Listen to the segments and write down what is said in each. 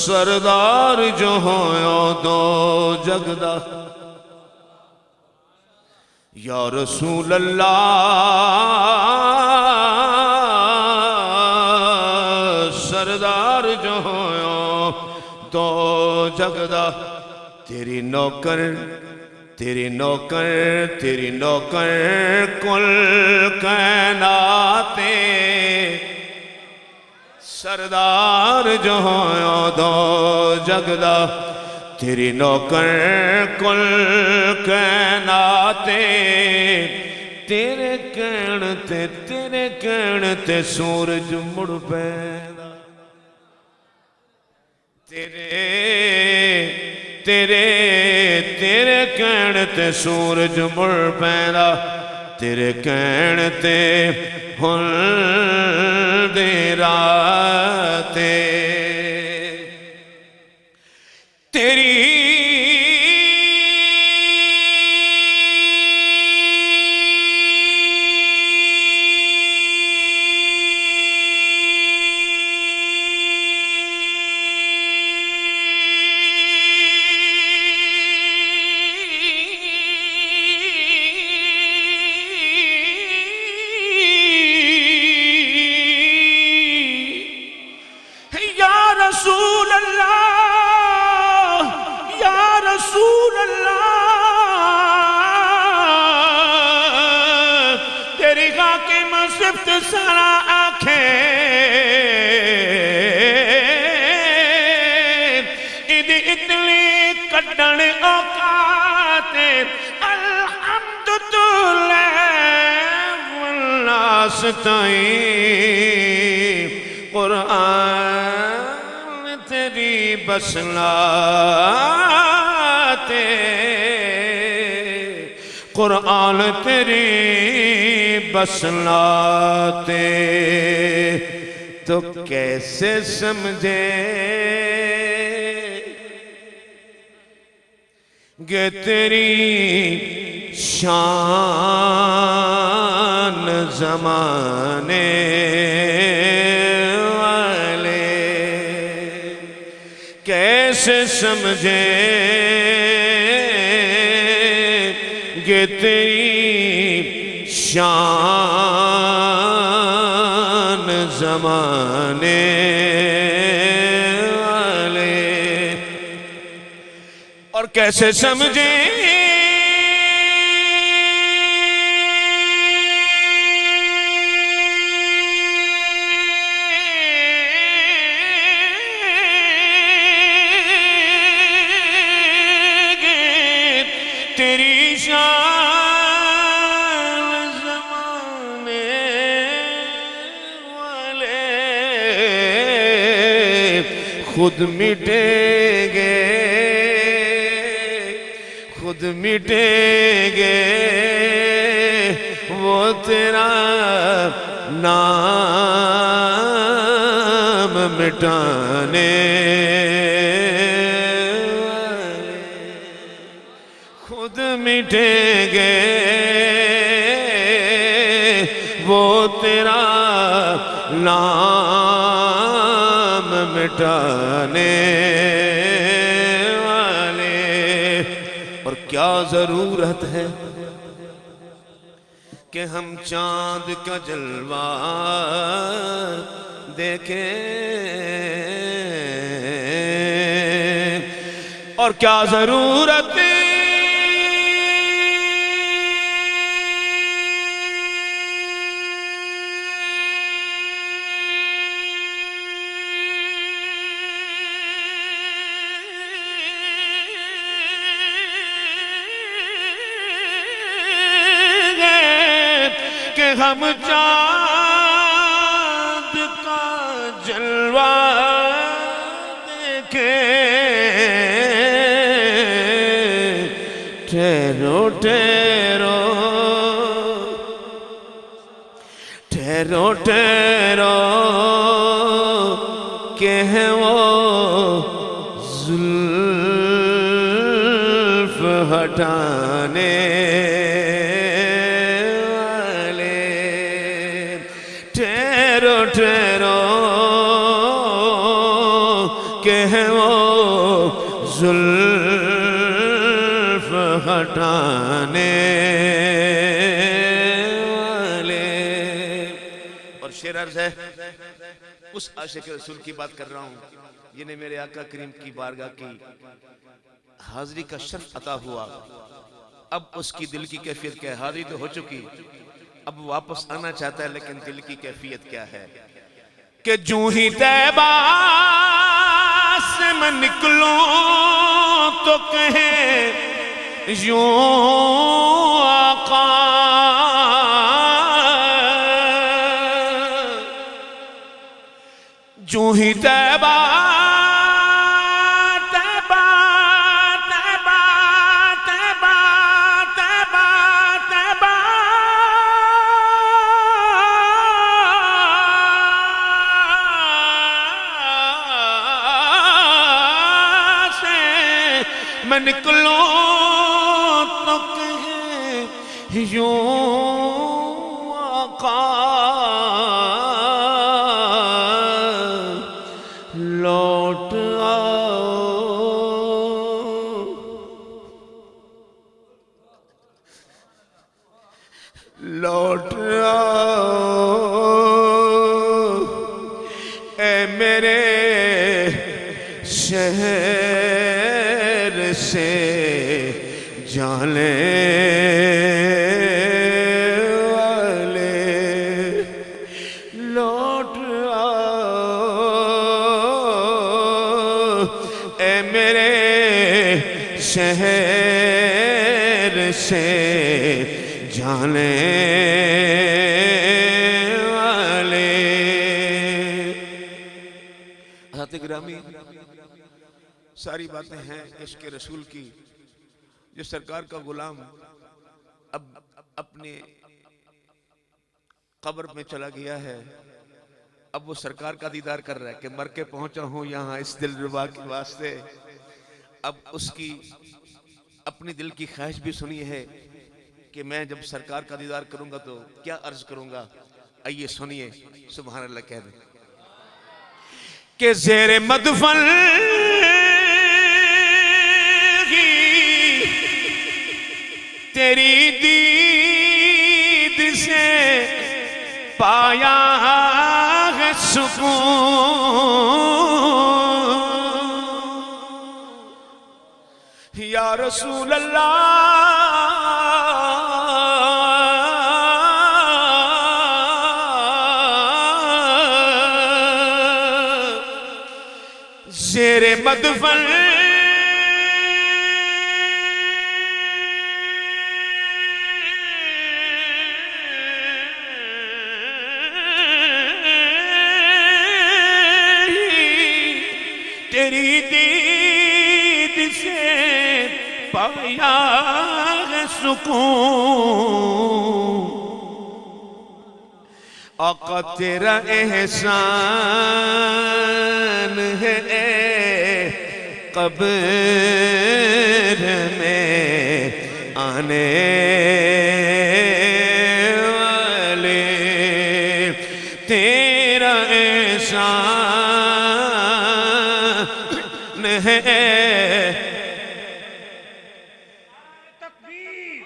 سردار جو ہو دو جگدہ یا رسول اللہ سردار جو ہو دو جگدہ تیری نوکر تیری نوکر تیری نوکر کل کائنات سردار جو ہو دو جگدہ تیری نوکر کل کائنات تیرے کہنے سورج مڑ پیدا تیرے کہنے سورج مڑ پیدا تیرے کہنے ہن دے راتے تیری رسول اللہ یا رسول اللہ تیری گاہ کی مصفت سارا آنکھیں ادھی اتلی کڈن اوقات الحمد واللہ ستائیں قرآن تیری بسلاتے قرآن تیری بسلاتے تو کیسے سمجھے کہ تیری شان زمانے کیسے سمجھے کہ تیری شان زمانے والے اور کیسے سمجھے تیری شان زمانے والے خود مٹیں گے خود مٹیں گے وہ تیرا نام مٹانے خود مٹیں گے وہ تیرا نام مٹانے والے اور کیا ضرورت ہے کہ ہم چاند کا جلوہ دیکھیں اور کیا ضرورت ہے کہ ہم چاند کا جلوہ دیکھیں ٹھہرو ٹھہرو ٹھہرو ٹھہرو کہ ہے وہ ظلمت ہٹانے والے، ٹھہرو ٹھہرو کہ ہے وہ زلف ہٹانے والے۔ اور شعر عرض ہے، اس عاشق رسول کی بات کر رہا ہوں جنہیں میرے آقا کریم کی بارگاہ کی حاضری کا شرف عطا ہوا۔ اب اس کی دل کی کیفیت کیا ہے؟ حاضری تو ہو چکی، اب واپس آنا چاہتا ہے، لیکن دل کی کیفیت کیا ہے؟ کہ جوں ہی طیبہ سے میں نکلوں تو کہے یوں آقا، جوں ہی طیبہ میں نکلوں تو کہے یوں آقا، لوٹ آؤ، لوٹ آؤ اے میرے شہر سے جانے والے، لوٹ آؤ اے میرے شہر سے جانے والے۔ حضرت گرامی، ساری باتیں ہیں عشق رسول کی۔ جو سرکار کا غلام اب اپنے قبر میں چلا گیا ہے، اب وہ سرکار کا دیدار کر رہا ہے کہ مر کے پہنچا ہوں یہاں اس دل ربا کے واسطے۔ اب اس کی اپنی دل کی خواہش بھی سنی ہے کہ میں جب سرکار کا دیدار کروں گا تو کیا عرض کروں گا۔ آئیے سنیے، سبحان اللہ کہہ دیں کہ زیر مدفن تیری دید سے پایا ہے سکون، یا رسول اللہ زیر مدفن تیری دید سے پایا ہے سکون، آقا تیرا احسان ہے اے قبر میں آنے والے، تیرا احسان ہے۔ تکبیر!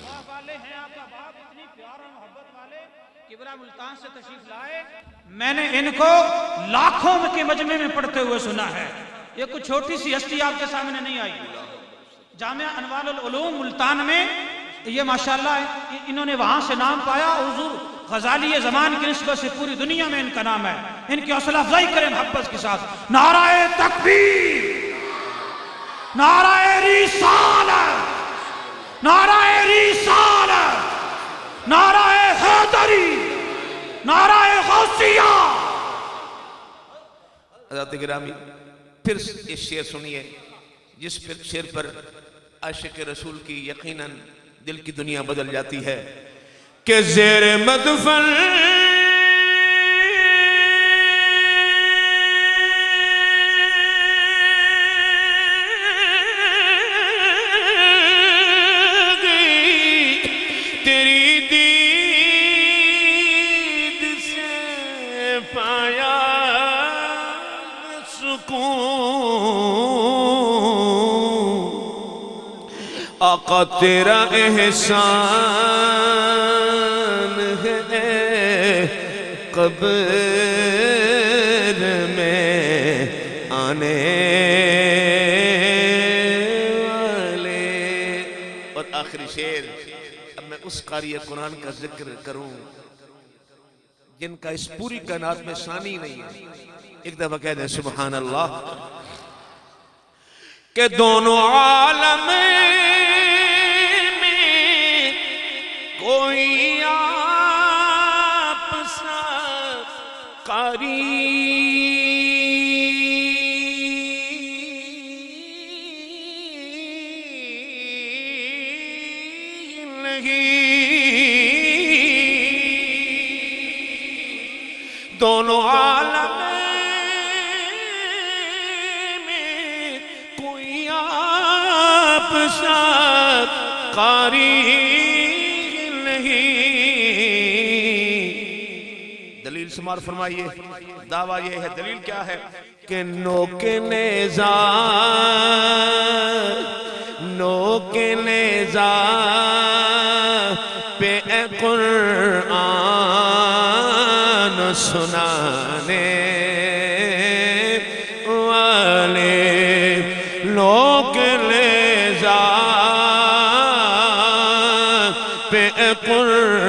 باپ والے ہیں آپ کا باپ، اتنی پیار اور محبت والے، قبلہ ملتان سے تشریف لائے۔ میں نے ان کو لاکھوں کے مجمع میں پڑھتے ہوئے سنا ہے۔ یہ کچھ چھوٹی سی ہستی آپ کے سامنے نہیں آئی۔ جامعہ انوار العلوم ملتان میں یہ ماشاءاللہ انہوں نے وہاں سے نام پایا، حضور غزالی زمان کی نسبت سے پوری دنیا میں ان کا نام ہے۔ ان کی حوصلہ افزائی کریں محبت کے ساتھ۔ نعرہ تکبیر، نعرہ رسالت، نعرہ رسالت، نعرہ حیدری، نعرہ غوثیہ۔ حضرات گرامی، پھر اس شعر سنیے جس شعر پر عاشق رسول کی یقیناً دل کی دنیا بدل جاتی ہے کہ زیر مدفن آقا تیرا احسان ہے قبر میں آنے والے. اور آخری شعر، اب میں اس قاری قرآن کا ذکر کروں جن کا اس پوری کائنات میں ثانی نہیں ہے. ایک دفعہ کہہ دیں سبحان اللہ. کہ دونوں عالم میں کوئی آپ سا قاری نہیں. دونوں عالم قاری نہیں. دلیل شمار فرمائیے. دعویٰ یہ ہے، دلیل کیا ہے؟ کہ نوک نیزہ پہ اے قرآن سنانے والے، نوک نیزہ پہ قرآن